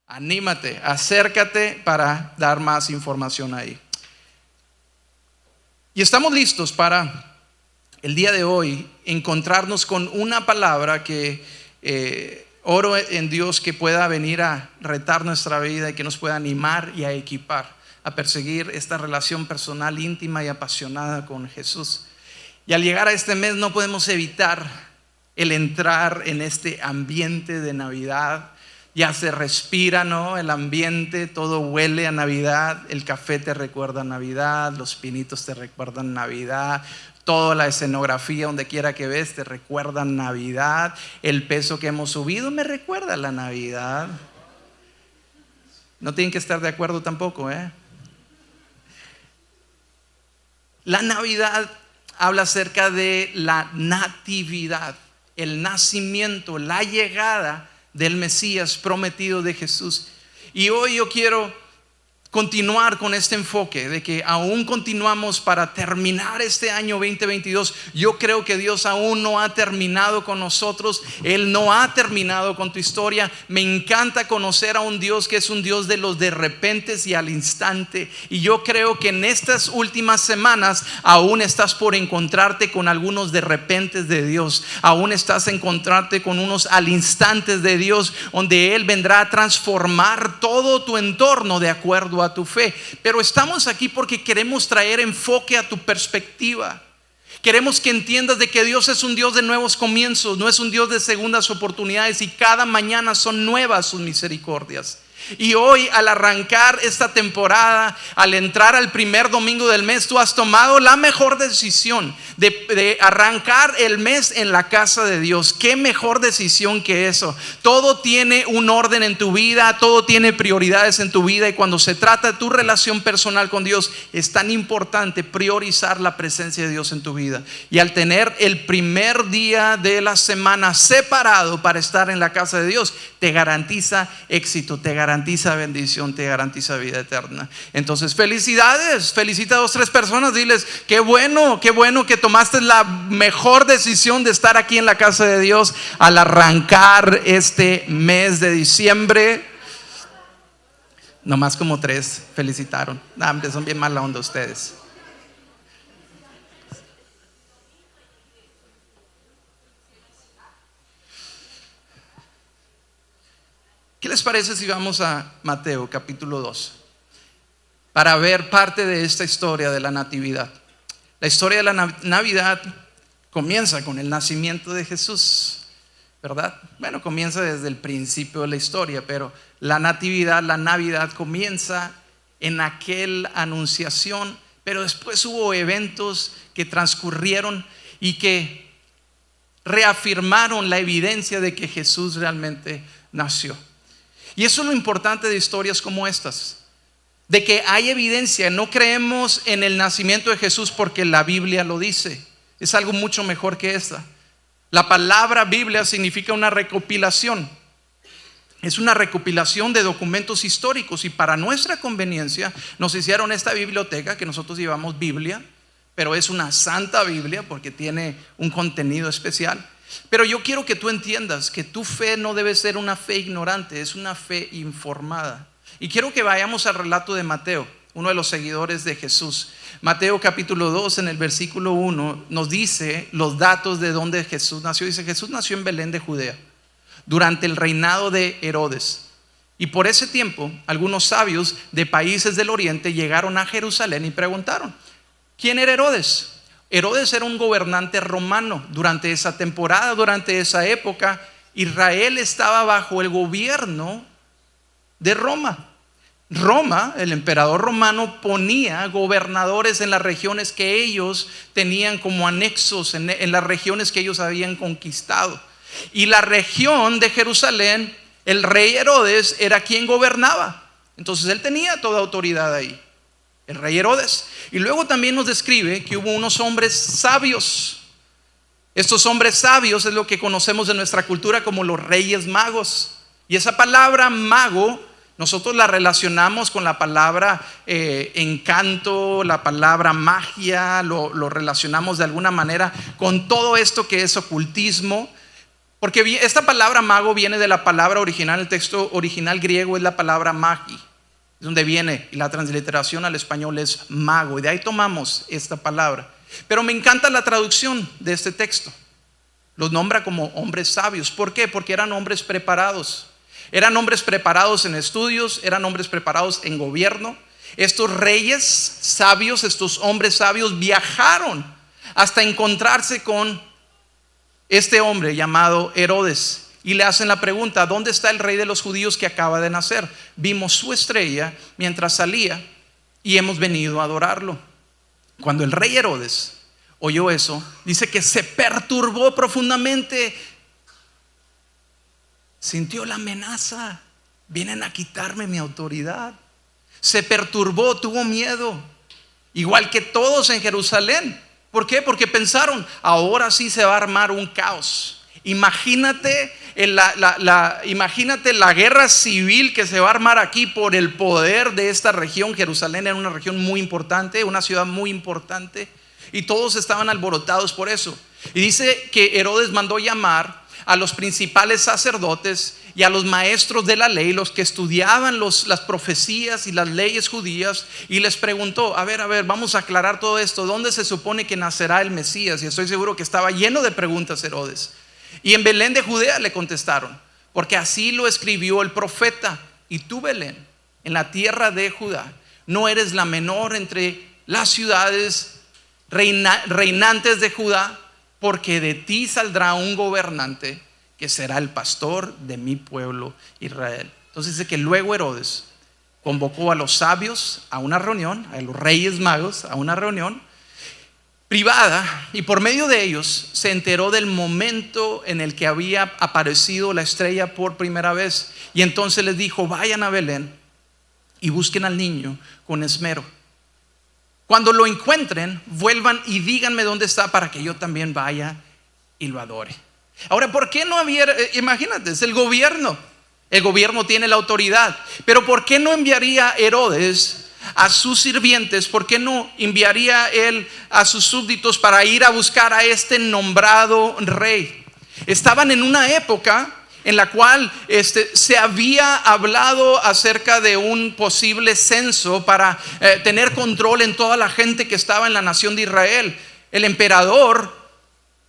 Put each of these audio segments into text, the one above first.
Anímate, acércate para dar más información ahí. Y estamos listos para el día de hoy encontrarnos con una palabra que oro en Dios que pueda venir a retar nuestra vida y que nos pueda animar y a equipar a perseguir esta relación personal íntima y apasionada con Jesús. Y al llegar a este mes no podemos evitar el entrar en este ambiente de Navidad. Ya se respira, ¿no? El ambiente, todo huele a Navidad. El café te recuerda a Navidad, los pinitos te recuerdan Navidad, toda la escenografía donde quiera que ves te recuerda Navidad. El peso que hemos subido me recuerda a la Navidad. No tienen que estar de acuerdo tampoco, ¿eh? La Navidad habla acerca de la natividad, el nacimiento, la llegada del Mesías prometido de Jesús. Y hoy yo quiero continuar con este enfoque de que aún continuamos para terminar este año 2022. Yo creo que Dios aún no ha terminado con nosotros. Él no ha terminado con tu historia. Me encanta conocer a un Dios que es un Dios de los de repentes y al instante. Y yo creo que en estas últimas semanas aún estás por encontrarte con algunos de repentes de Dios. Aún estás encontrarte con unos al instante de Dios, donde Él vendrá a transformar todo tu entorno de acuerdo a tu fe. Pero estamos aquí porque queremos traer enfoque a tu perspectiva. Queremos que entiendas de que Dios es un Dios de nuevos comienzos, no es un Dios de segundas oportunidades, y cada mañana son nuevas sus misericordias. Y hoy, al arrancar esta temporada, al entrar al primer domingo del mes, tú has tomado la mejor decisión de arrancar el mes en la casa de Dios. ¿Qué mejor decisión que eso? Todo tiene un orden en tu vida, todo tiene prioridades en tu vida, y cuando se trata de tu relación personal con Dios, es tan importante priorizar la presencia de Dios en tu vida. Y al tener el primer día de la semana separado para estar en la casa de Dios, te garantiza éxito, te garantiza bendición, te garantiza vida eterna. Entonces, felicidades, felicita a 2 o 3 personas, diles: qué bueno que tomaste la mejor decisión de estar aquí en la casa de Dios al arrancar este mes de diciembre. Nomás como 3 felicitaron. Son bien mala onda ustedes. ¿Qué les parece si vamos a Mateo capítulo 2 para ver parte de esta historia de la natividad? La historia de la Navidad comienza con el nacimiento de Jesús, ¿verdad? Bueno, comienza desde el principio de la historia, pero la Navidad comienza en aquel anunciación, pero después hubo eventos que transcurrieron y que reafirmaron la evidencia de que Jesús realmente nació. Y eso es lo importante de historias como estas, de que hay evidencia. No creemos en el nacimiento de Jesús porque la Biblia lo dice. Es algo mucho mejor que esta. La palabra Biblia significa una recopilación. Es una recopilación de documentos históricos, y para nuestra conveniencia nos hicieron esta biblioteca que nosotros llevamos Biblia, pero es una santa Biblia porque tiene un contenido especial. Pero yo quiero que tú entiendas que tu fe no debe ser una fe ignorante, es una fe informada. Y quiero que vayamos al relato de Mateo, uno de los seguidores de Jesús. Mateo capítulo 2, en el versículo 1, nos dice los datos de dónde Jesús nació. Dice: Jesús nació en Belén de Judea durante el reinado de Herodes. Y por ese tiempo, algunos sabios de países del oriente llegaron a Jerusalén y preguntaron: ¿quién era Herodes? Herodes era un gobernante romano. Durante esa temporada, durante esa época, Israel estaba bajo el gobierno de Roma. Roma, el emperador romano, ponía gobernadores en las regiones que ellos tenían como anexos, en las regiones que ellos habían conquistado. Y la región de Jerusalén, el rey Herodes era quien gobernaba. Entonces él tenía toda autoridad ahí, el rey Herodes. Y luego también nos describe que hubo unos hombres sabios. Estos hombres sabios es lo que conocemos en nuestra cultura como los reyes magos. Y esa palabra mago nosotros la relacionamos con la palabra encanto, la palabra magia, lo relacionamos de alguna manera con todo esto que es ocultismo. Porque esta palabra mago viene de la palabra original, el texto original griego es la palabra magi, es donde viene, y la transliteración al español es mago, y de ahí tomamos esta palabra. Pero me encanta la traducción de este texto. Los nombra como hombres sabios. ¿Por qué? Porque eran hombres preparados. Eran hombres preparados en estudios, eran hombres preparados en gobierno. Estos reyes sabios, estos hombres sabios viajaron hasta encontrarse con este hombre llamado Herodes. Y le hacen la pregunta: ¿dónde está el rey de los judíos que acaba de nacer? Vimos su estrella mientras salía y hemos venido a adorarlo. Cuando el rey Herodes oyó eso, dice que se perturbó profundamente. Sintió la amenaza: vienen a quitarme mi autoridad. Se perturbó, tuvo miedo, igual que todos en Jerusalén. ¿Por qué? Porque pensaron: ahora sí se va a armar un caos. Imagínate la guerra civil que se va a armar aquí por el poder de esta región. Jerusalén era una región muy importante, una ciudad muy importante, y todos estaban alborotados por eso. Y dice que Herodes mandó llamar a los principales sacerdotes y a los maestros de la ley, los que estudiaban las profecías y las leyes judías, y les preguntó: a ver, vamos a aclarar todo esto. ¿Dónde se supone que nacerá el Mesías? Y estoy seguro que estaba lleno de preguntas Herodes. Y en Belén de Judea le contestaron: porque así lo escribió el profeta. Y tú, Belén, en la tierra de Judá, no eres la menor entre las ciudades reinantes de Judá, porque de ti saldrá un gobernante que será el pastor de mi pueblo Israel. Entonces dice que luego Herodes convocó a los sabios a una reunión, a los reyes magos a una reunión privada, y por medio de ellos se enteró del momento en el que había aparecido la estrella por primera vez. Y entonces les dijo: vayan a Belén y busquen al niño con esmero. Cuando lo encuentren, vuelvan y díganme dónde está, para que yo también vaya y lo adore. Ahora, ¿por qué no había? Imagínate, es el gobierno. El gobierno tiene la autoridad. Pero ¿por qué no enviaría Herodes a sus sirvientes? ¿Por qué no enviaría él a sus súbditos para ir a buscar a este nombrado rey? Estaban en una época en la cual se había hablado acerca de un posible censo para tener control en toda la gente que estaba en la nación de Israel. El emperador,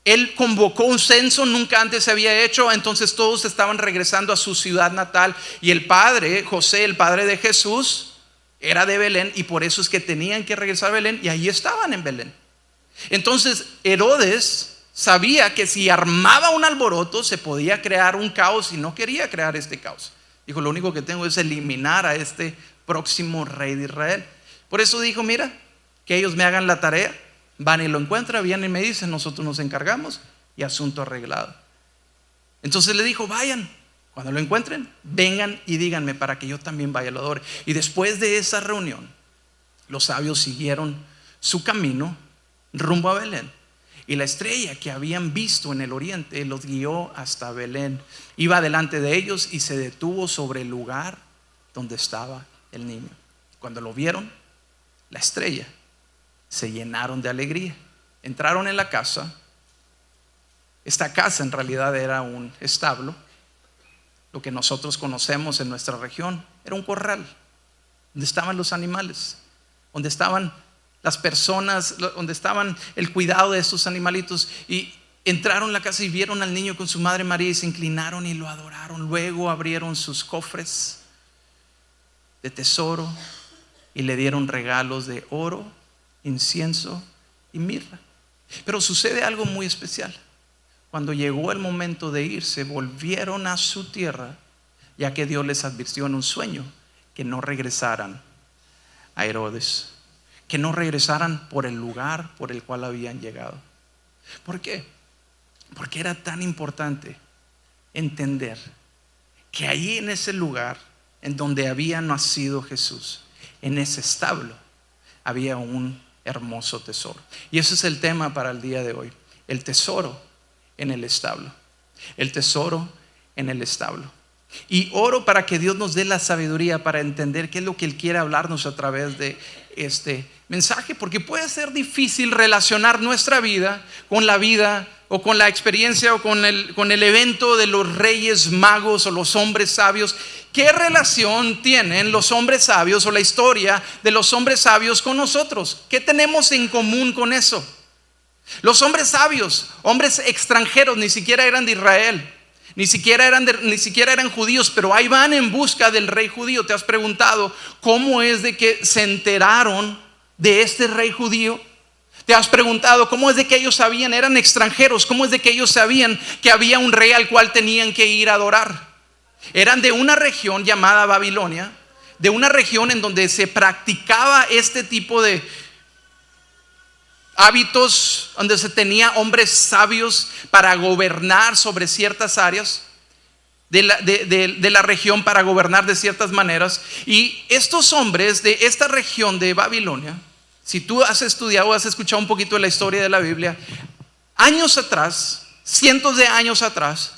él convocó un censo, nunca antes se había hecho. Entonces todos estaban regresando a su ciudad natal, y el padre, José, el padre de Jesús, era de Belén, y por eso es que tenían que regresar a Belén, y ahí estaban en Belén. Entonces Herodes sabía que si armaba un alboroto se podía crear un caos, y no quería crear este caos. Dijo: lo único que tengo es eliminar a este próximo rey de Israel. Por eso dijo: mira, que ellos me hagan la tarea. Van y lo encuentran, vienen y me dicen, nosotros nos encargamos, y asunto arreglado. Entonces le dijo: vayan, cuando lo encuentren, vengan y díganme, para que yo también vaya y lo adore. Y después de esa reunión, los sabios siguieron su camino rumbo a Belén, y la estrella que habían visto en el oriente los guió hasta Belén. Iba delante de ellos y se detuvo sobre el lugar donde estaba el niño. Cuando lo vieron, la estrella, se llenaron de alegría. Entraron en la casa. Esta casa en realidad era un establo, lo que nosotros conocemos en nuestra región. Era un corral donde estaban los animales, donde estaban las personas, donde estaban el cuidado de estos animalitos. Y entraron a la casa y vieron al niño con su madre María, y se inclinaron y lo adoraron. Luego abrieron sus cofres de tesoro y le dieron regalos de oro, incienso y mirra. Pero sucede algo muy especial. Cuando llegó el momento de irse, volvieron a su tierra, ya que Dios les advirtió en un sueño que no regresaran a Herodes, que no regresaran por el lugar por el cual habían llegado. ¿Por qué? Porque era tan importante entender que ahí, en ese lugar en donde había nacido Jesús, en ese establo, había un hermoso tesoro. Y ese es el tema para el día de hoy: el tesoro en el establo. El tesoro en el establo. Y oro para que Dios nos dé la sabiduría para entender qué es lo que Él quiere hablarnos a través de este mensaje, porque puede ser difícil relacionar nuestra vida o con la experiencia o con el evento de los reyes magos o los hombres sabios. ¿Qué relación tienen los hombres sabios o la historia de los hombres sabios con nosotros? ¿Qué tenemos en común con eso? Los hombres sabios, hombres extranjeros, ni siquiera eran de Israel. Ni siquiera eran judíos, pero ahí van en busca del rey judío. ¿Te has preguntado cómo es de que se enteraron de este rey judío? ¿Te has preguntado cómo es de que ellos sabían? Eran extranjeros. ¿Cómo es de que ellos sabían que había un rey al cual tenían que ir a adorar? Eran de una región llamada Babilonia, de una región en donde se practicaba este tipo de hábitos, donde se tenía hombres sabios para gobernar sobre ciertas áreas de la región, para gobernar de ciertas maneras. Y estos hombres de esta región de Babilonia, si tú has estudiado o has escuchado un poquito de la historia de la Biblia, años atrás, cientos de años atrás,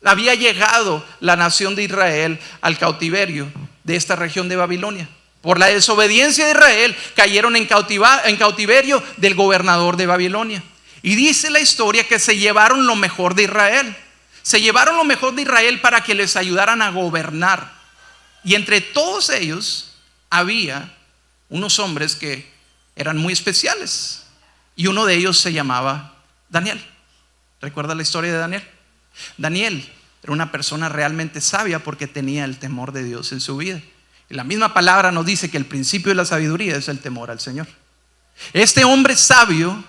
había llegado la nación de Israel al cautiverio de esta región de Babilonia. Por la desobediencia de Israel cayeron en cautiverio del gobernador de Babilonia. Y dice la historia que se llevaron lo mejor de Israel. Se llevaron lo mejor de Israel para que les ayudaran a gobernar. Y entre todos ellos había unos hombres que eran muy especiales. Y uno de ellos se llamaba Daniel. ¿Recuerda la historia de Daniel? Daniel era una persona realmente sabia porque tenía el temor de Dios en su vida. Y la misma palabra nos dice que el principio de la sabiduría es el temor al Señor. Este hombre sabio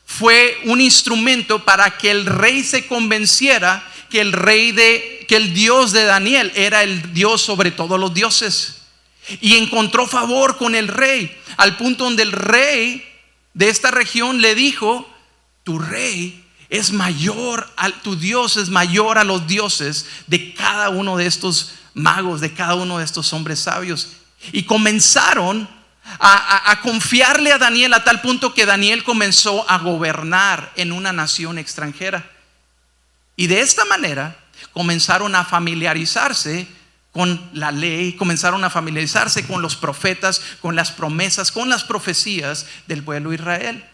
fue un instrumento para que el rey se convenciera que el Dios de Daniel era el Dios sobre todos los dioses. Y encontró favor con el rey, al punto donde el rey de esta región le dijo: tu rey es mayor, tu Dios es mayor a los dioses de cada uno de estos magos, de cada uno de estos hombres sabios. Y comenzaron a confiarle a Daniel a tal punto que Daniel comenzó a gobernar en una nación extranjera. Y de esta manera comenzaron a familiarizarse con la ley, comenzaron a familiarizarse con los profetas, con las promesas, con las profecías del pueblo de Israel.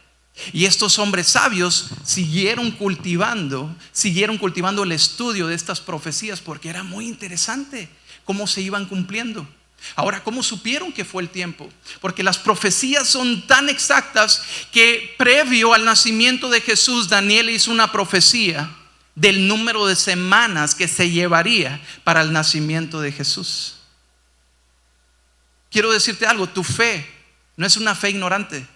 Y estos hombres sabios siguieron cultivando el estudio de estas profecías, porque era muy interesante cómo se iban cumpliendo. Ahora, ¿cómo supieron que fue el tiempo? Porque las profecías son tan exactas que previo al nacimiento de Jesús, Daniel hizo una profecía del número de semanas que se llevaría para el nacimiento de Jesús. Quiero decirte algo: tu fe no es una fe ignorante.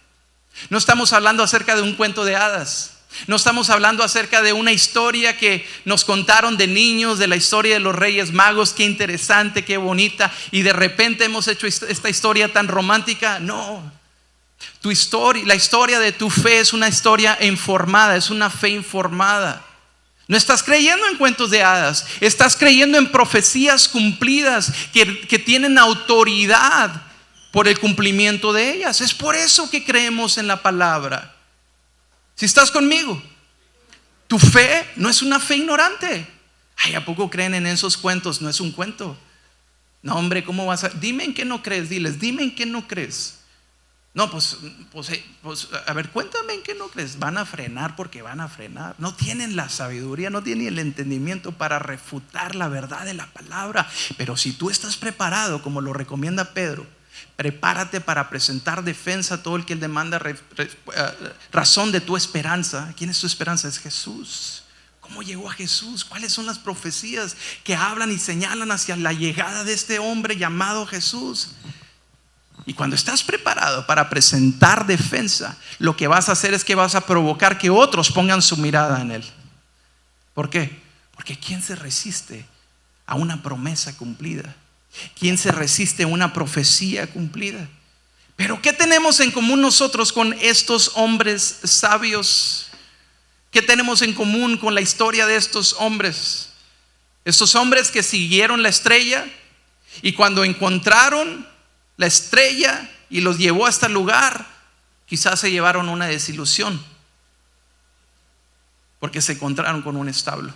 No estamos hablando acerca de un cuento de hadas. No estamos hablando acerca de una historia que nos contaron de niños, de la historia de los Reyes Magos. Qué interesante, qué bonita. Y de repente hemos hecho esta historia tan romántica. No. La historia de tu fe es una historia informada, es una fe informada. No estás creyendo en cuentos de hadas. Estás creyendo en profecías cumplidas que tienen autoridad por el cumplimiento de ellas. Es por eso que creemos en la palabra. Si estás conmigo, tu fe no es una fe ignorante. Ay, ¿a poco creen en esos cuentos? No es un cuento. No, hombre, ¿cómo vas a? Dime en qué no crees, diles, dime en qué no crees. No, pues, a ver, cuéntame en qué no crees. Van a frenar porque van a frenar. No tienen la sabiduría, no tienen el entendimiento para refutar la verdad de la palabra. Pero si tú estás preparado, como lo recomienda Pedro, prepárate para presentar defensa a todo el que demanda razón de tu esperanza. ¿Quién es tu esperanza? Es Jesús. ¿Cómo llegó a Jesús? ¿Cuáles son las profecías que hablan y señalan hacia la llegada de este hombre llamado Jesús? Y cuando estás preparado para presentar defensa, lo que vas a hacer es que vas a provocar que otros pongan su mirada en él. ¿Por qué? Porque ¿quién se resiste a una promesa cumplida? ¿Quién se resiste a una profecía cumplida? Pero ¿qué tenemos en común nosotros con estos hombres sabios? ¿Qué tenemos en común con la historia de estos hombres? Estos hombres que siguieron la estrella, y cuando encontraron la estrella y los llevó hasta el lugar, quizás se llevaron una desilusión, porque se encontraron con un establo.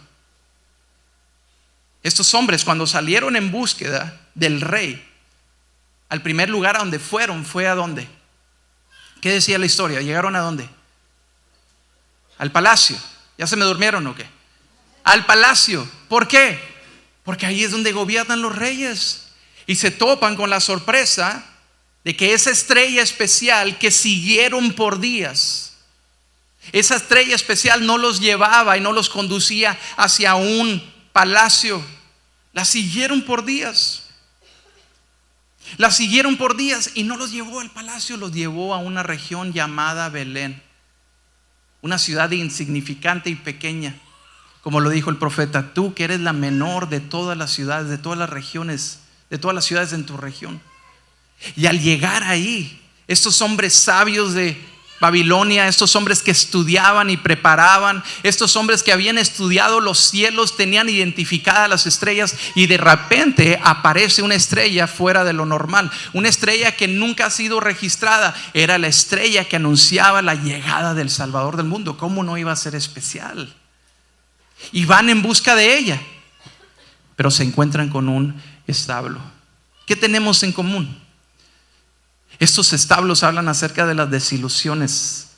Estos hombres, cuando salieron en búsqueda del rey, al primer lugar a donde fueron, ¿fue a dónde? ¿Qué decía la historia? ¿Llegaron a dónde? Al palacio. ¿Ya se me durmieron o qué? Al palacio. ¿Por qué? Porque ahí es donde gobiernan los reyes. Y se topan con la sorpresa de que esa estrella especial que siguieron por días, esa estrella especial no los llevaba y no los conducía hacia un palacio. La siguieron por días. La siguieron por días y no los llevó al palacio, los llevó a una región llamada Belén, una ciudad insignificante y pequeña. Como lo dijo el profeta, tú que eres la menor de todas las ciudades, de todas las regiones, de todas las ciudades en tu región. Y al llegar ahí, estos hombres sabios de Babilonia, estos hombres que estudiaban y preparaban, estos hombres que habían estudiado los cielos, tenían identificadas las estrellas, y de repente aparece una estrella fuera de lo normal, una estrella que nunca ha sido registrada. Era la estrella que anunciaba la llegada del Salvador del mundo. ¿Cómo no iba a ser especial? Y van en busca de ella, pero se encuentran con un establo. ¿Qué tenemos en común? Estos establos hablan acerca de las desilusiones,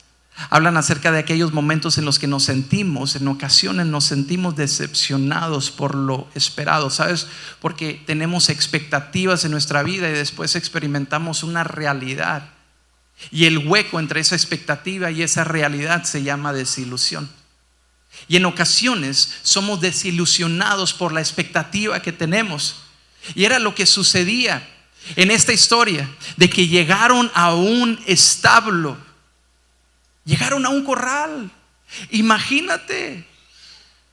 hablan acerca de aquellos momentos en los que nos sentimos, en ocasiones nos sentimos decepcionados por lo esperado, ¿sabes? Porque tenemos expectativas en nuestra vida y después experimentamos una realidad, y el hueco entre esa expectativa y esa realidad se llama desilusión. Y en ocasiones somos desilusionados por la expectativa que tenemos, y era lo que sucedía en esta historia, de que llegaron a un establo, llegaron a un corral. Imagínate,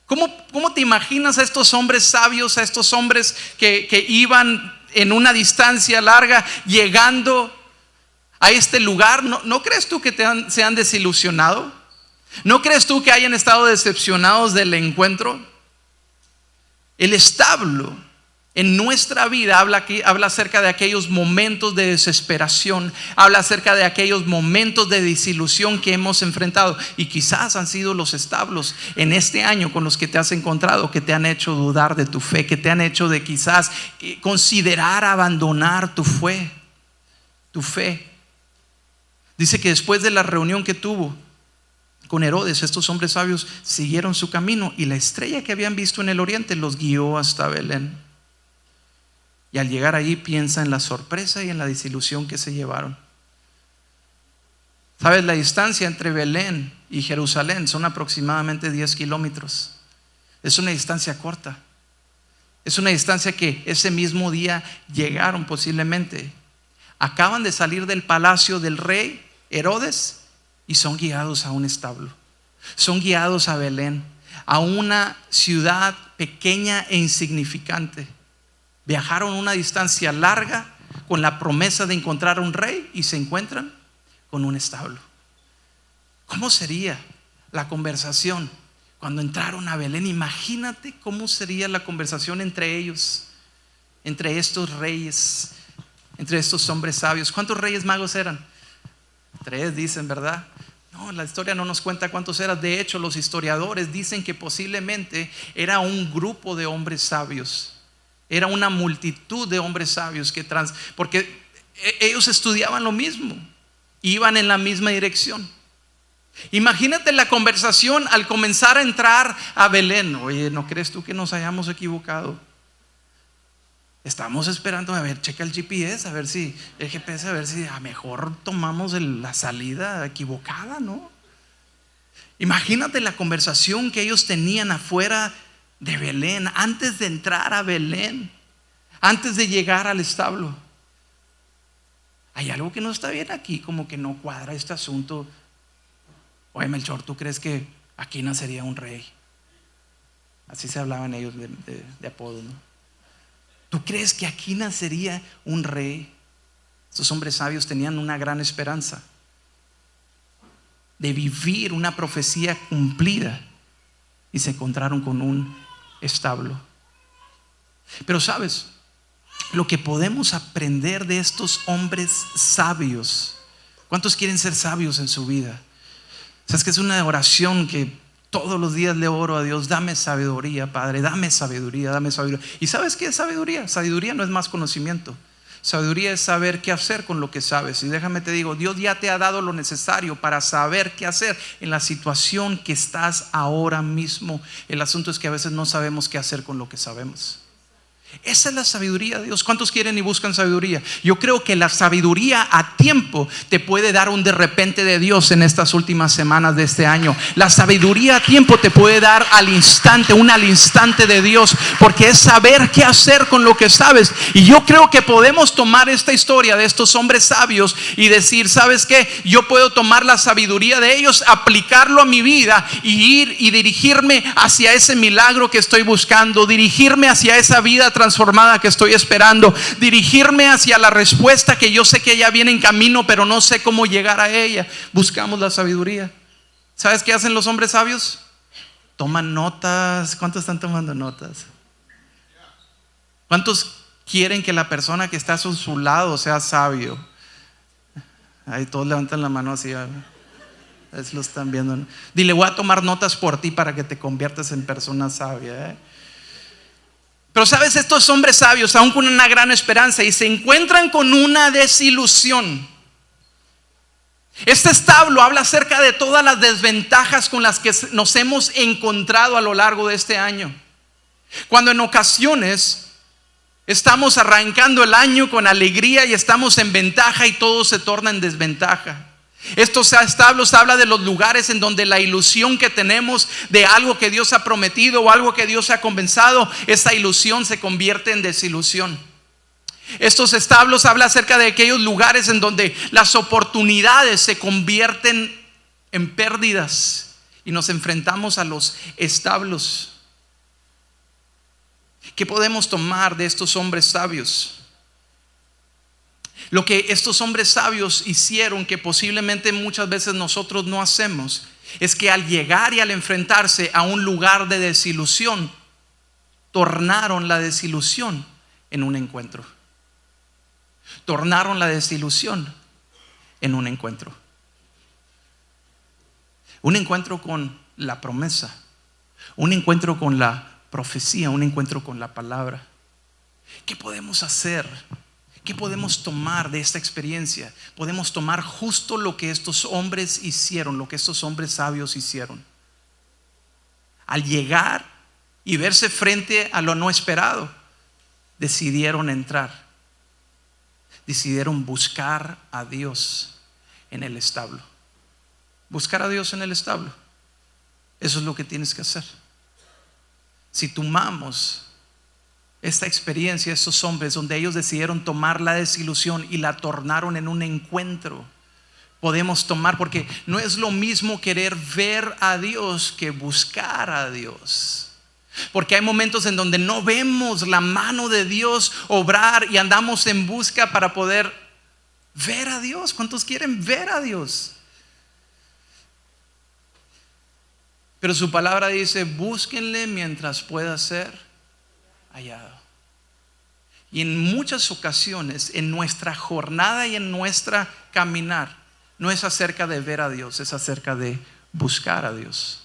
¿cómo te imaginas a estos hombres sabios, a estos hombres que iban en una distancia larga, llegando a este lugar? ¿No crees tú que se han desilusionado? ¿No crees tú que hayan estado decepcionados del encuentro? El establo en nuestra vida habla acerca de aquellos momentos de desesperación, habla acerca de aquellos momentos de desilusión que hemos enfrentado, y quizás han sido los establos en este año con los que te has encontrado, que te han hecho dudar de tu fe, que te han hecho de quizás considerar abandonar tu fe. Dice que después de la reunión que tuvo con Herodes, estos hombres sabios siguieron su camino, y la estrella que habían visto en el oriente los guió hasta Belén. Y al llegar allí piensa en la sorpresa y en la desilusión que se llevaron. ¿Sabes? La distancia entre Belén y Jerusalén son aproximadamente 10 kilómetros. Es una distancia corta. Es una distancia que ese mismo día llegaron posiblemente. Acaban de salir del palacio del rey Herodes y son guiados a un establo. Son guiados a Belén, a una ciudad pequeña e insignificante. Viajaron una distancia larga con la promesa de encontrar un rey y se encuentran con un establo. ¿Cómo sería la conversación cuando entraron a Belén? Imagínate cómo sería la conversación entre ellos, entre estos reyes, entre estos hombres sabios. ¿Cuántos reyes magos eran? 3 dicen, ¿verdad? No, la historia no nos cuenta cuántos eran. De hecho, los historiadores dicen que posiblemente era un grupo de hombres sabios. Era una multitud de hombres sabios porque ellos estudiaban lo mismo, iban en la misma dirección. Imagínate la conversación al comenzar a entrar a Belén. Oye, ¿no crees tú que nos hayamos equivocado? Estamos esperando, a ver, checa el GPS, a ver si el GPS, a ver si a mejor tomamos la salida equivocada, ¿no? Imagínate la conversación que ellos tenían afuera de Belén, antes de entrar a Belén, antes de llegar al establo. Hay algo que no está bien aquí, como que no cuadra este asunto. Oye, Melchor, ¿tú crees que aquí nacería un rey? Así se hablaban ellos de apodo, ¿no? ¿Tú crees que aquí nacería un rey? Estos hombres sabios tenían una gran esperanza de vivir una profecía cumplida, y se encontraron con un establo. Pero sabes, lo que podemos aprender de estos hombres sabios. ¿Cuántos quieren ser sabios en su vida? Sabes que es una oración que Todos los días le oro a Dios: dame sabiduría, Padre, dame sabiduría, dame sabiduría. ¿Y sabes qué es sabiduría? Sabiduría no es más conocimiento. Sabiduría es saber qué hacer con lo que sabes. Y déjame te digo, Dios ya te ha dado lo necesario para saber qué hacer en la situación que estás ahora mismo. El asunto es que a veces no sabemos qué hacer con lo que sabemos. Esa es la sabiduría de Dios. ¿Cuántos quieren y buscan sabiduría? Yo creo que la sabiduría a tiempo te puede dar un de repente de Dios en estas últimas semanas de este año. La sabiduría a tiempo te puede dar al instante de Dios, porque es saber qué hacer con lo que sabes. Y yo creo que podemos tomar esta historia de estos hombres sabios y decir: ¿sabes qué? Yo puedo tomar la sabiduría de ellos, aplicarlo a mi vida y ir y dirigirme hacia ese milagro que estoy buscando, dirigirme hacia esa vida transformada que estoy esperando, dirigirme hacia la respuesta que yo sé que ya viene en camino, pero no sé cómo llegar a ella. Buscamos la sabiduría. ¿Sabes qué hacen los hombres sabios? Toman notas. ¿Cuántos están tomando notas? ¿Cuántos quieren que la persona que está a su lado sea sabio? Ahí todos levantan la mano así. Eso lo están viendo. Dile: voy a tomar notas por ti para que te conviertas en persona sabia, Pero sabes, estos hombres sabios, aún con una gran esperanza, y se encuentran con una desilusión. Este establo habla acerca de todas las desventajas con las que nos hemos encontrado a lo largo de este año. Cuando en ocasiones estamos arrancando el año con alegría y estamos en ventaja, y todo se torna en desventaja. Estos establos habla de los lugares en donde la ilusión que tenemos de algo que Dios ha prometido o algo que Dios ha comenzado, esa ilusión se convierte en desilusión. Estos establos habla acerca de aquellos lugares en donde las oportunidades se convierten en pérdidas y nos enfrentamos a los establos. ¿Qué podemos tomar de estos hombres sabios? Lo que estos hombres sabios hicieron, que posiblemente muchas veces nosotros no hacemos, es que al llegar y al enfrentarse a un lugar de desilusión, tornaron la desilusión en un encuentro. Tornaron la desilusión en un encuentro. Un encuentro con la promesa, un encuentro con la profecía, un encuentro con la palabra. ¿Qué podemos hacer? ¿Qué podemos tomar de esta experiencia? Podemos tomar justo lo que estos hombres hicieron, lo que estos hombres sabios hicieron. Al llegar y verse frente a lo no esperado, decidieron entrar. Decidieron buscar a Dios en el establo. Buscar a Dios en el establo. Eso es lo que tienes que hacer. Si tomamos esta experiencia, estos hombres, donde ellos decidieron tomar la desilusión y la tornaron en un encuentro, podemos tomar, porque no es lo mismo querer ver a Dios que buscar a Dios. Porque hay momentos en donde no vemos la mano de Dios obrar y andamos en busca para poder ver a Dios. ¿Cuántos quieren ver a Dios? Pero su palabra dice: búsquenle mientras pueda ser hallado. Y en muchas ocasiones en nuestra jornada y en nuestra caminar no es acerca de ver a Dios, es acerca de buscar a Dios.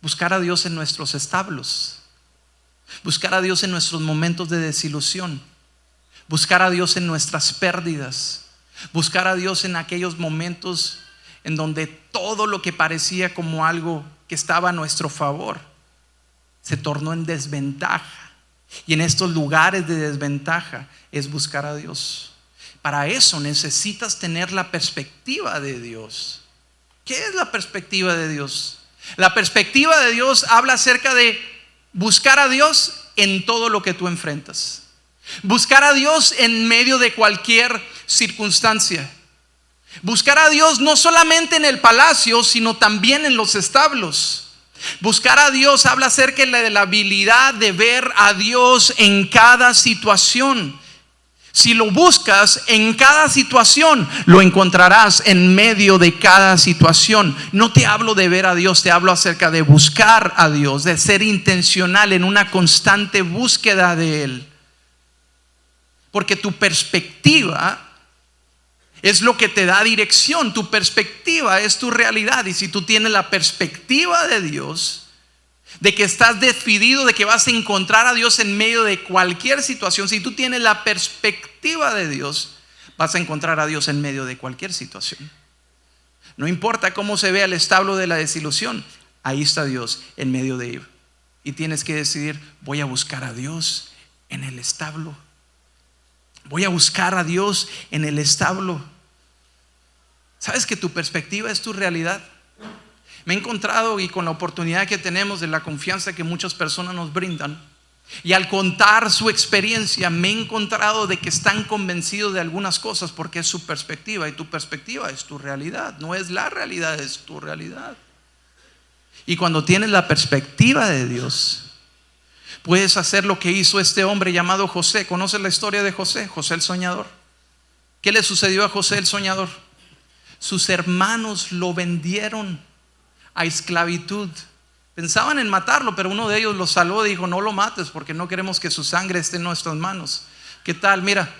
Buscar a Dios en nuestros establos, buscar a Dios en nuestros momentos de desilusión, buscar a Dios en nuestras pérdidas, buscar a Dios en aquellos momentos en donde todo lo que parecía como algo que estaba a nuestro favor se tornó en desventaja. Y en estos lugares de desventaja es buscar a Dios. Para eso necesitas tener la perspectiva de Dios. ¿Qué es la perspectiva de Dios? La perspectiva de Dios habla acerca de buscar a Dios en todo lo que tú enfrentas. Buscar a Dios en medio de cualquier circunstancia. Buscar a Dios no solamente en el palacio, sino también en los establos. Buscar a Dios habla acerca de la habilidad de ver a Dios en cada situación. Si lo buscas en cada situación, lo encontrarás en medio de cada situación. No te hablo de ver a Dios, te hablo acerca de buscar a Dios, de ser intencional en una constante búsqueda de Él. Porque tu perspectiva Es lo que te da dirección. Tu perspectiva es tu realidad. Y si tú tienes la perspectiva de Dios, de que estás decidido, de que vas a encontrar a Dios en medio de cualquier situación, si tú tienes la perspectiva de Dios, vas a encontrar a Dios en medio de cualquier situación. No importa cómo se vea el establo de la desilusión, ahí está Dios en medio de ello. Y tienes que decidir: voy a buscar a Dios en el establo. Voy a buscar a Dios en el establo. ¿Sabes que tu perspectiva es tu realidad? Me he encontrado, y con la oportunidad que tenemos de la confianza que muchas personas nos brindan, y al contar su experiencia, me he encontrado de que están convencidos de algunas cosas porque es su perspectiva, y tu perspectiva es tu realidad. No es la realidad, es tu realidad. Y cuando tienes la perspectiva de Dios, puedes hacer lo que hizo este hombre llamado José. ¿Conoces la historia de José? José el soñador. ¿Qué le sucedió a José el soñador? Sus hermanos lo vendieron a esclavitud. Pensaban en matarlo, pero uno de ellos lo salvó y dijo: no lo mates, porque no queremos que su sangre esté en nuestras manos. ¿Qué tal? Mira,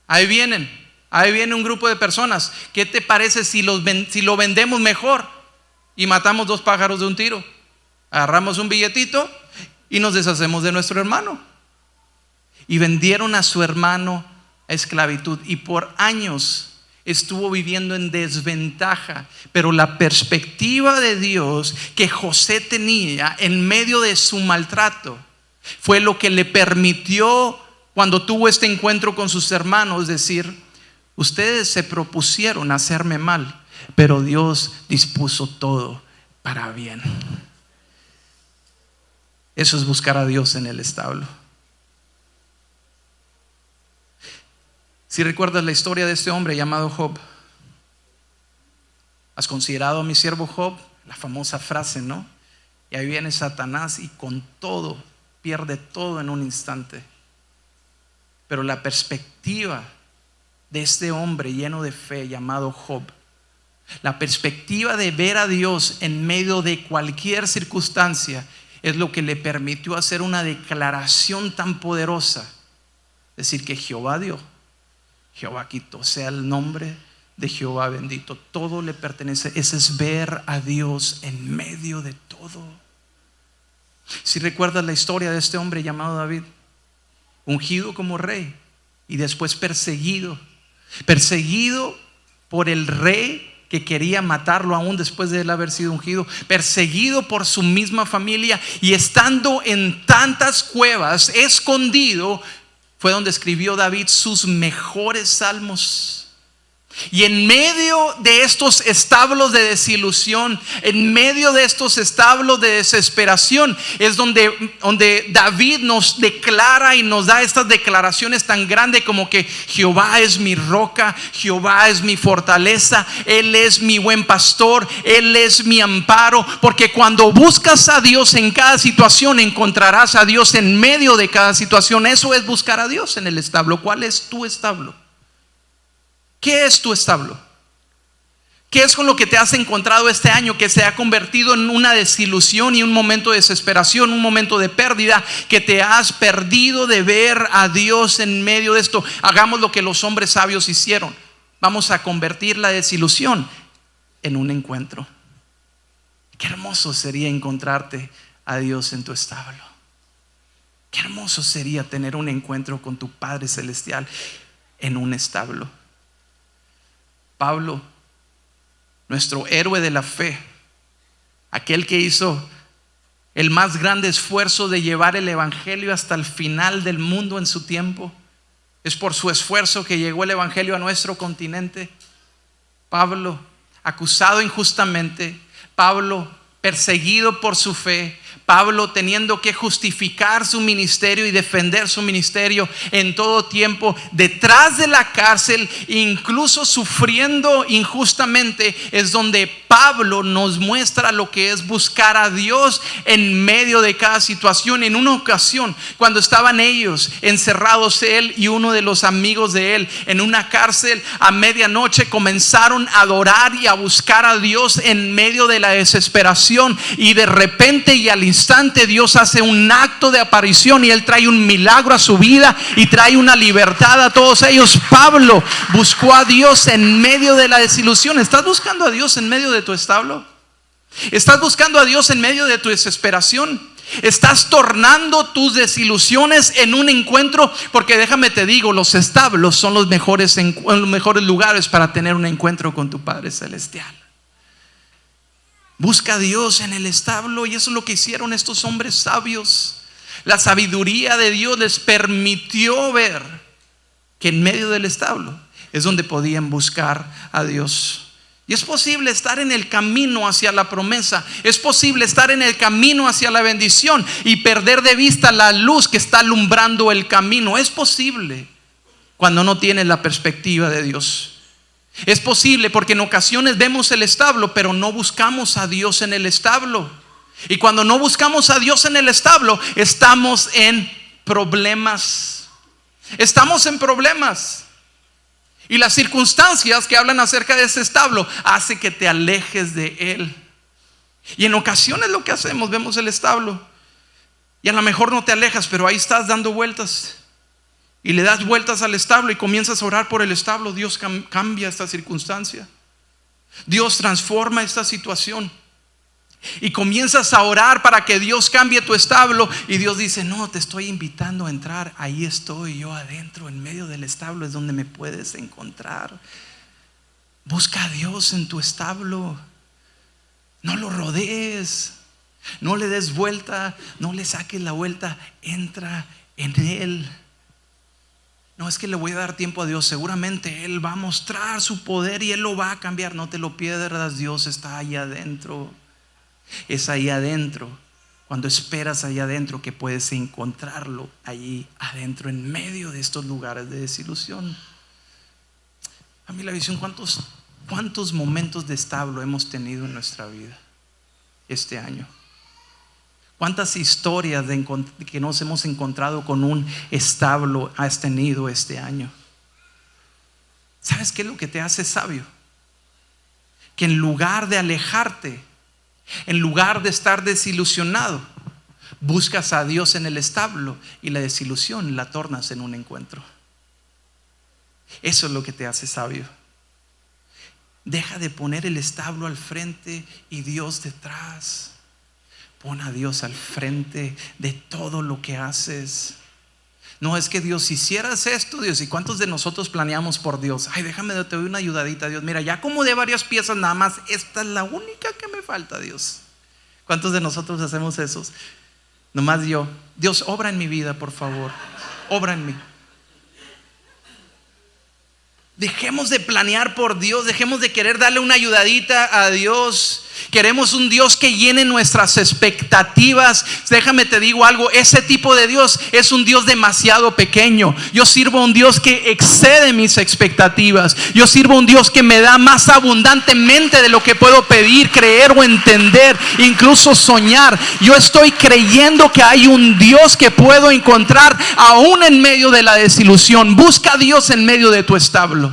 ahí viene un grupo de personas. ¿Qué te parece si lo vendemos mejor y matamos 2 pájaros de un tiro? Agarramos un billetito y nos deshacemos de nuestro hermano. Y vendieron a su hermano a esclavitud, y por años estuvo viviendo en desventaja. Pero la perspectiva de Dios que José tenía en medio de su maltrato fue lo que le permitió, cuando tuvo este encuentro con sus hermanos, decir: ustedes se propusieron hacerme mal, pero Dios dispuso todo para bien. Eso es buscar a Dios en el establo. Si recuerdas la historia de este hombre llamado Job, ¿has considerado a mi siervo Job? La famosa frase, ¿no? Y ahí viene Satanás y con todo pierde todo en un instante. Pero la perspectiva de este hombre lleno de fe llamado Job, la perspectiva de ver a Dios en medio de cualquier circunstancia, es lo que le permitió hacer una declaración tan poderosa: decir que Jehová dio, Jehová quitó, sea el nombre de Jehová bendito. Todo le pertenece. Ese es ver a Dios en medio de todo. Si recuerdas la historia de este hombre llamado David, ungido como rey y después perseguido por el rey que quería matarlo aún después de él haber sido ungido, perseguido por su misma familia, y estando en tantas cuevas, escondido, fue donde escribió David sus mejores salmos. Y en medio de estos establos de desilusión, en medio de estos establos de desesperación, es donde David nos declara y nos da estas declaraciones tan grandes como que Jehová es mi roca, Jehová es mi fortaleza, Él es mi buen pastor, Él es mi amparo. Porque cuando buscas a Dios en cada situación, encontrarás a Dios en medio de cada situación. Eso es buscar a Dios en el establo. ¿Cuál es tu establo? ¿Qué es tu establo? ¿Qué es con lo que te has encontrado este año que se ha convertido en una desilusión y un momento de desesperación, un momento de pérdida, que te has perdido de ver a Dios en medio de esto? Hagamos lo que los hombres sabios hicieron. Vamos a convertir la desilusión en un encuentro. Qué hermoso sería encontrarte a Dios en tu establo. Qué hermoso sería tener un encuentro con tu Padre Celestial en un establo. Pablo, nuestro héroe de la fe, aquel que hizo el más grande esfuerzo de llevar el evangelio hasta el final del mundo en su tiempo, es por su esfuerzo que llegó el evangelio a nuestro continente. Pablo, acusado injustamente, Pablo, perseguido por su fe, Pablo teniendo que justificar su ministerio y defender su ministerio en todo tiempo, detrás de la cárcel, incluso sufriendo injustamente, es donde Pablo nos muestra lo que es buscar a Dios en medio de cada situación. En una ocasión, cuando estaban ellos encerrados, él y uno de los amigos de él en una cárcel, a medianoche comenzaron a adorar y a buscar a Dios en medio de la desesperación, y de repente y al al instante Dios hace un acto de aparición y Él trae un milagro a su vida y trae una libertad a todos ellos. Pablo buscó a Dios en medio de la desilusión. ¿Estás buscando a Dios en medio de tu establo? ¿Estás buscando a Dios en medio de tu desesperación? ¿Estás tornando tus desilusiones en un encuentro? Porque déjame te digo, los establos son los mejores lugares para tener un encuentro con tu Padre Celestial. Busca a Dios en el establo, y eso es lo que hicieron estos hombres sabios. La sabiduría de Dios les permitió ver que en medio del establo es donde podían buscar a Dios. Y es posible estar en el camino hacia la promesa. Es posible estar en el camino hacia la bendición y perder de vista la luz que está alumbrando el camino. Es posible cuando no tienes la perspectiva de Dios. Es posible porque en ocasiones vemos el establo, pero no buscamos a Dios en el establo. Y cuando no buscamos a Dios en el establo, estamos en problemas. Estamos en problemas. Y las circunstancias que hablan acerca de ese establo hace que te alejes de Él. Y en ocasiones lo que hacemos, vemos el establo y a lo mejor no te alejas, pero ahí estás dando vueltas. Y le das vueltas al establo y comienzas a orar por el establo. Dios cambia esta circunstancia. Dios transforma esta situación. Y comienzas a orar para que Dios cambie tu establo. Y Dios dice: no, te estoy invitando a entrar. Ahí estoy yo adentro, en medio del establo es donde me puedes encontrar. Busca a Dios en tu establo. No lo rodees. No le des vuelta. No le saques la vuelta. Entra en Él. No es que le voy a dar tiempo a Dios. Seguramente Él va a mostrar su poder y Él lo va a cambiar. No te lo pierdas. Dios está ahí adentro. Es ahí adentro, cuando esperas ahí adentro, que puedes encontrarlo ahí adentro, en medio de estos lugares de desilusión. A mí la visión, ¿cuántos momentos de establo hemos tenido en nuestra vida este año? ¿Cuántas historias que nos hemos encontrado con un establo has tenido este año? ¿Sabes qué es lo que te hace sabio? Que en lugar de alejarte, en lugar de estar desilusionado, buscas a Dios en el establo y la desilusión la tornas en un encuentro. Eso es lo que te hace sabio. Deja de poner el establo al frente y Dios detrás. Pon a Dios al frente de todo lo que haces. No es que Dios, si hicieras esto, Dios, ¿y cuántos de nosotros planeamos por Dios? Ay, déjame, te doy una ayudadita, Dios. Mira, ya acomodé varias piezas, nada más esta es la única que me falta, Dios. ¿Cuántos de nosotros hacemos eso? Nomás yo, Dios, obra en mi vida, por favor. Obra en mí. Dejemos de planear por Dios. Dejemos de querer darle una ayudadita a Dios. Queremos un Dios que llene nuestras expectativas. Déjame te digo algo, ese tipo de Dios es un Dios demasiado pequeño. Yo sirvo a un Dios que excede mis expectativas. Yo sirvo a un Dios que me da más abundantemente de lo que puedo pedir, creer o entender, incluso soñar. Yo estoy creyendo que hay un Dios que puedo encontrar aún en medio de la desilusión. Busca a Dios en medio de tu establo.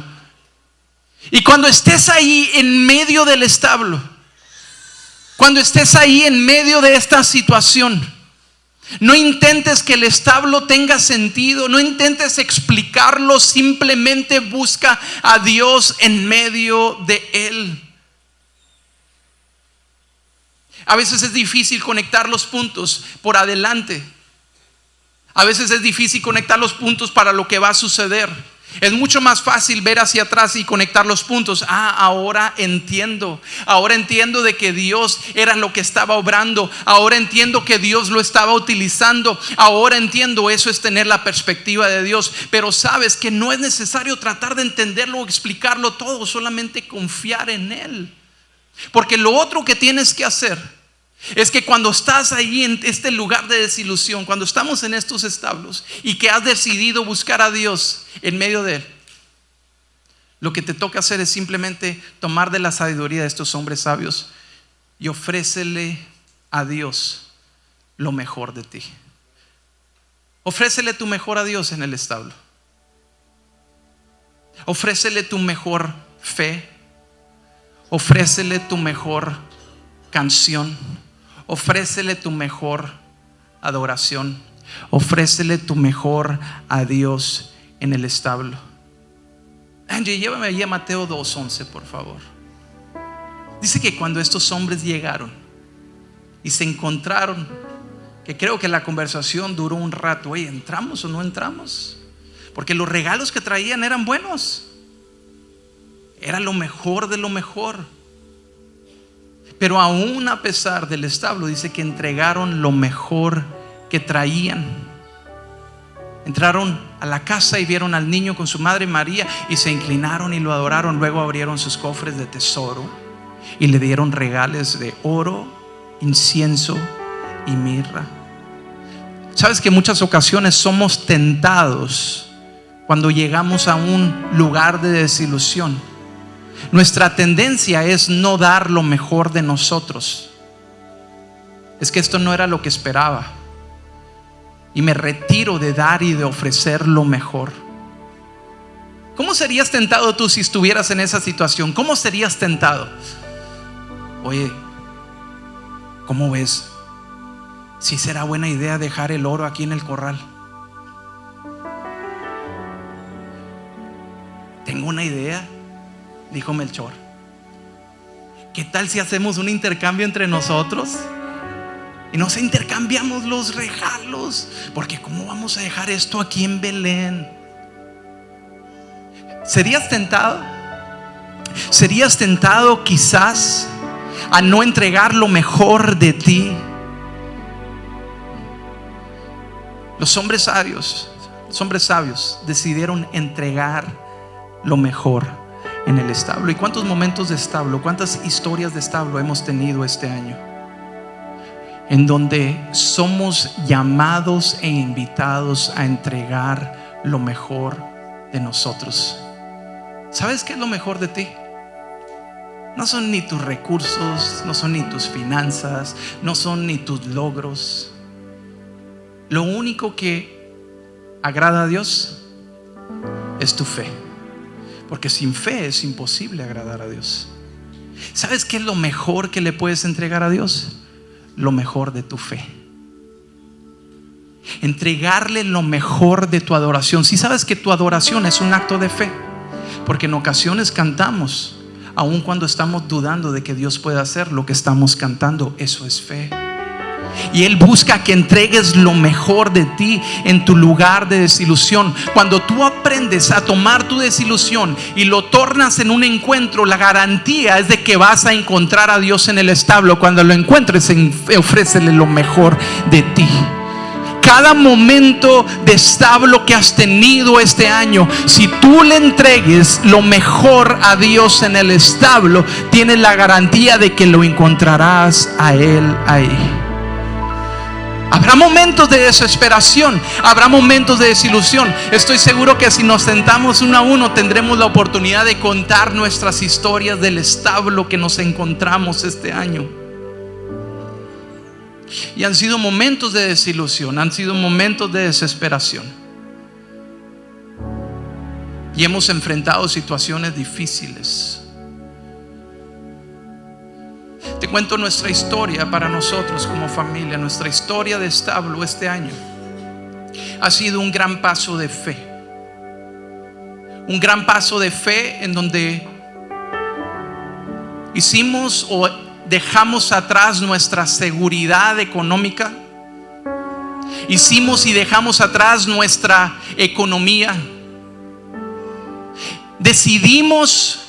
Y cuando estés ahí en medio del establo, cuando estés ahí en medio de esta situación, no intentes que el establo tenga sentido, no intentes explicarlo, simplemente busca a Dios en medio de él. A veces es difícil conectar los puntos por adelante. A veces es difícil conectar los puntos para lo que va a suceder. Es mucho más fácil ver hacia atrás y conectar los puntos. Ahora entiendo. Ahora entiendo de que Dios era lo que estaba obrando. Ahora entiendo que Dios lo estaba utilizando. Ahora entiendo, eso es tener la perspectiva de Dios. Pero sabes que no es necesario tratar de entenderlo o explicarlo todo. Solamente confiar en Él. Porque lo otro que tienes que hacer es que cuando estás ahí en este lugar de desilusión, cuando estamos en estos establos y que has decidido buscar a Dios en medio de él, lo que te toca hacer es simplemente tomar de la sabiduría de estos hombres sabios y ofrécele a Dios lo mejor de ti. Ofrécele tu mejor a Dios en el establo. Ofrécele tu mejor fe. Ofrécele tu mejor canción. Ofrécele tu mejor adoración. Ofrécele tu mejor a Dios en el establo. Angie, llévame allí a Mateo 2:11, por favor. Dice que cuando estos hombres llegaron y se encontraron, que creo que la conversación duró un rato. Oye, ¿entramos o no entramos? Porque los regalos que traían eran buenos. Era lo mejor de lo mejor. Pero aún a pesar del establo, dice que entregaron lo mejor que traían. Entraron a la casa y vieron al niño con su madre María y se inclinaron y lo adoraron. Luego abrieron sus cofres de tesoro y le dieron regales de oro, incienso y mirra. Sabes que en muchas ocasiones somos tentados cuando llegamos a un lugar de desilusión. Nuestra tendencia es no dar lo mejor de nosotros. Es que esto no era lo que esperaba y me retiro de dar y de ofrecer lo mejor. ¿Cómo serías tentado tú si estuvieras en esa situación? ¿Cómo serías tentado? Oye, ¿cómo ves? Si será buena idea dejar el oro aquí en el corral. Tengo una idea, dijo Melchor. ¿Qué tal si hacemos un intercambio entre nosotros? Y nos intercambiamos los regalos. Porque ¿cómo vamos a dejar esto aquí en Belén? ¿Serías tentado? ¿Serías tentado quizás a no entregar lo mejor de ti? Los hombres sabios decidieron entregar lo mejor en el establo. ¿Y cuántos momentos de establo, cuántas historias de establo hemos tenido este año? En donde somos llamados e invitados a entregar lo mejor de nosotros. ¿Sabes qué es lo mejor de ti? No son ni tus recursos, no son ni tus finanzas, no son ni tus logros. Lo único que agrada a Dios es tu fe. Porque sin fe es imposible agradar a Dios. ¿Sabes qué es lo mejor que le puedes entregar a Dios? Lo mejor de tu fe. Entregarle lo mejor de tu adoración. Si sabes que tu adoración es un acto de fe, porque en ocasiones cantamos aun cuando estamos dudando de que Dios pueda hacer lo que estamos cantando. Eso es fe. Y Él busca que entregues lo mejor de ti en tu lugar de desilusión. Cuando tú aprendes a tomar tu desilusión y lo tornas en un encuentro, la garantía es de que vas a encontrar a Dios en el establo. Cuando lo encuentres, ofrécele lo mejor de ti. Cada momento de establo que has tenido este año, si tú le entregues lo mejor a Dios en el establo, tienes la garantía de que lo encontrarás a Él ahí. Habrá momentos de desesperación, habrá momentos de desilusión. Estoy seguro que si nos sentamos uno a uno tendremos la oportunidad de contar nuestras historias del establo que nos encontramos este año. Y han sido momentos de desilusión, han sido momentos de desesperación. Y hemos enfrentado situaciones difíciles. Te cuento nuestra historia para nosotros como familia. Nuestra historia de establo este año ha sido un gran paso de fe. Un gran paso de fe en donde hicimos o dejamos atrás nuestra seguridad económica. Hicimos y dejamos atrás nuestra economía. Decidimos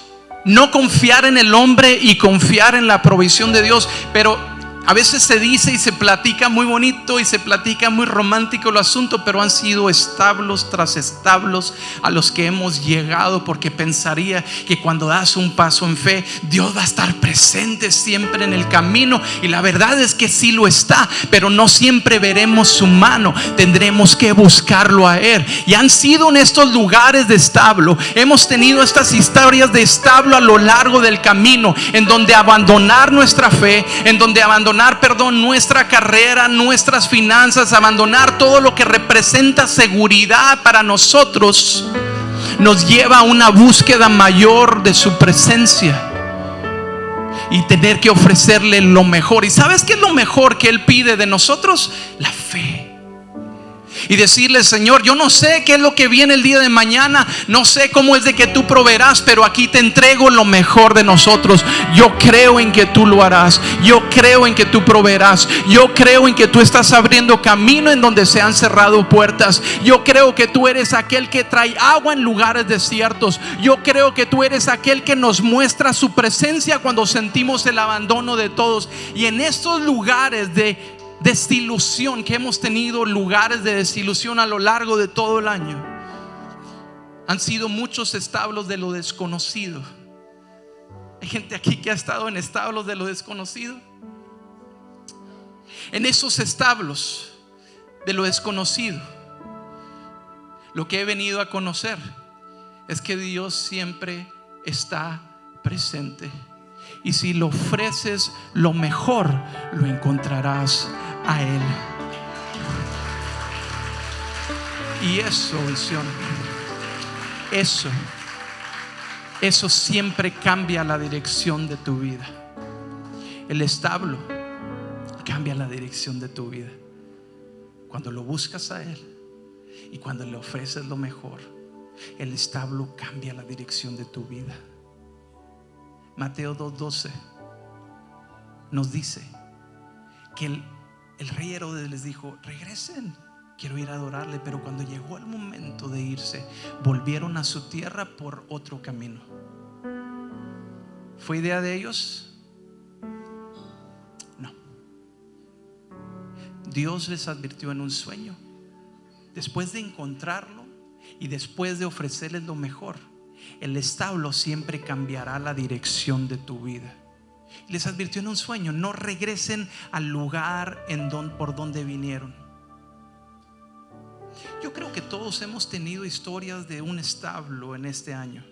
no confiar en el hombre y confiar en la provisión de Dios. Pero a veces se dice y se platica muy bonito y se platica muy romántico el asunto, pero han sido establos tras establos a los que hemos llegado, porque pensaría que cuando das un paso en fe, Dios va a estar presente siempre en el camino. Y la verdad es que sí lo está, pero no siempre veremos su mano. Tendremos que buscarlo a Él. Y han sido en estos lugares de establo, hemos tenido estas historias de establo a lo largo del camino, en donde abandonar nuestra fe, en donde abandonar nuestra carrera, nuestras finanzas, abandonar todo lo que representa seguridad para nosotros, nos lleva a una búsqueda mayor de su presencia. y tener que ofrecerle lo mejor. ¿Y sabes qué es lo mejor que Él pide de nosotros? La fe. Y decirle: Señor, yo no sé qué es lo que viene el día de mañana, no sé cómo es de que tú proveerás, pero aquí te entrego lo mejor de nosotros. Yo creo en que tú lo harás, yo creo en que tú proveerás, yo creo en que tú estás abriendo camino en donde se han cerrado puertas. Yo creo que tú eres aquel que trae agua en lugares desiertos. Yo creo que tú eres aquel que nos muestra su presencia cuando sentimos el abandono de todos. Y en estos lugares de desilusión que hemos tenido, lugares de desilusión a lo largo de todo el año, han sido muchos establos de lo desconocido. Hay gente aquí que ha estado en establos de lo desconocido. En esos establos de lo desconocido, lo que he venido a conocer es que Dios siempre está presente. Y si le ofreces lo mejor, lo encontrarás a Él. Y eso, visión, eso siempre cambia la dirección de tu vida. El establo cambia la dirección de tu vida cuando lo buscas a Él y cuando le ofreces lo mejor. El establo cambia la dirección de tu vida. Mateo 2:12 nos dice que el rey Herodes les dijo: regresen, quiero ir a adorarle. Pero cuando llegó el momento de irse, volvieron a su tierra por otro camino. ¿Fue idea de ellos? No. Dios les advirtió en un sueño. Después de encontrarlo y después de ofrecerles lo mejor, el establo siempre cambiará la dirección de tu vida. Les advirtió en un sueño: no regresen al lugar por donde vinieron. Yo creo que todos hemos tenido historias de un establo en este año.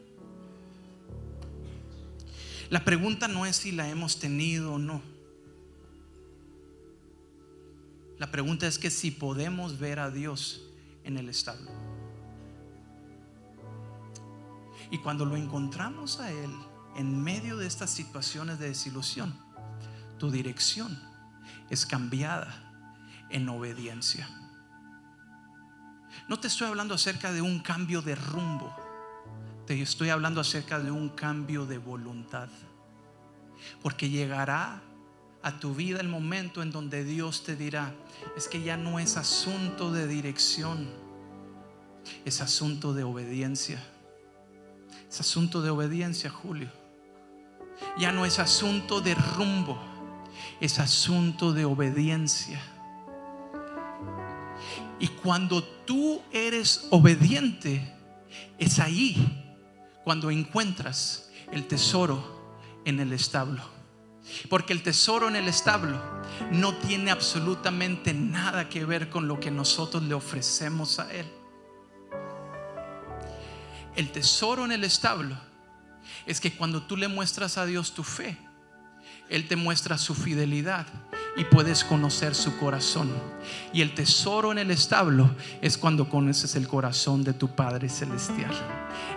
La pregunta no es si la hemos tenido o no. La pregunta es que si podemos ver a Dios en el establo. Y cuando lo encontramos a Él en medio de estas situaciones de desilusión, tu dirección es cambiada en obediencia. No te estoy hablando acerca de un cambio de rumbo, te estoy hablando acerca de un cambio de voluntad. Porque llegará a tu vida el momento en donde Dios te dirá: es que ya no es asunto de dirección, es asunto de obediencia. Es asunto de obediencia, Julio. Ya no es asunto de rumbo, es asunto de obediencia. Y cuando tú eres obediente, es ahí cuando encuentras el tesoro en el establo. Porque el tesoro en el establo no tiene absolutamente nada que ver con lo que nosotros le ofrecemos a Él. El tesoro en el establo es que cuando tú le muestras a Dios tu fe, Él te muestra su fidelidad y puedes conocer su corazón. Y el tesoro en el establo es cuando conoces el corazón de tu Padre Celestial.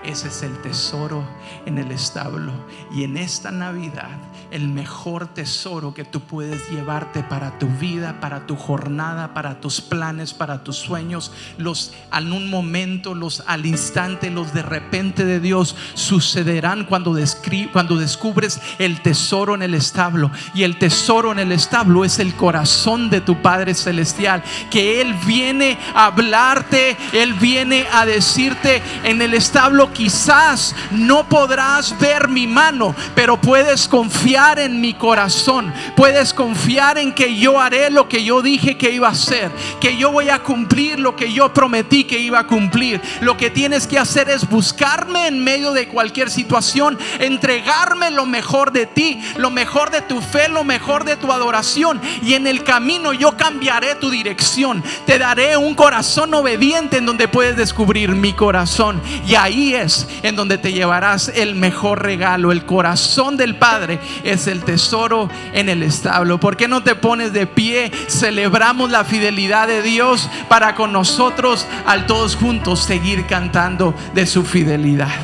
Ese es el tesoro en el establo. Y en esta Navidad, el mejor tesoro que tú puedes llevarte para tu vida, para tu jornada, para tus planes, para tus sueños, los en un momento, los al instante, los de repente de Dios sucederán cuando descubres el tesoro en el establo. Y el tesoro en el establo es el corazón de tu Padre Celestial, que Él viene a hablarte, Él viene a decirte: en el establo quizás no podrás ver mi mano, pero puedes confiar en mi corazón. Puedes confiar en que yo haré lo que yo dije que iba a hacer, que yo voy a cumplir lo que yo prometí que iba a cumplir. Lo que tienes que hacer es buscarme en medio de cualquier situación, entregarme lo mejor de ti, lo mejor de tu fe, lo mejor de tu adoración. Y en el camino yo cambiaré tu dirección. Te daré un corazón obediente en donde puedes descubrir mi corazón. Y ahí es en donde te llevarás el mejor regalo. El corazón del Padre es el tesoro en el establo. ¿Por qué no te pones de pie? Celebramos la fidelidad de Dios para con nosotros, al todos juntos seguir cantando de su fidelidad.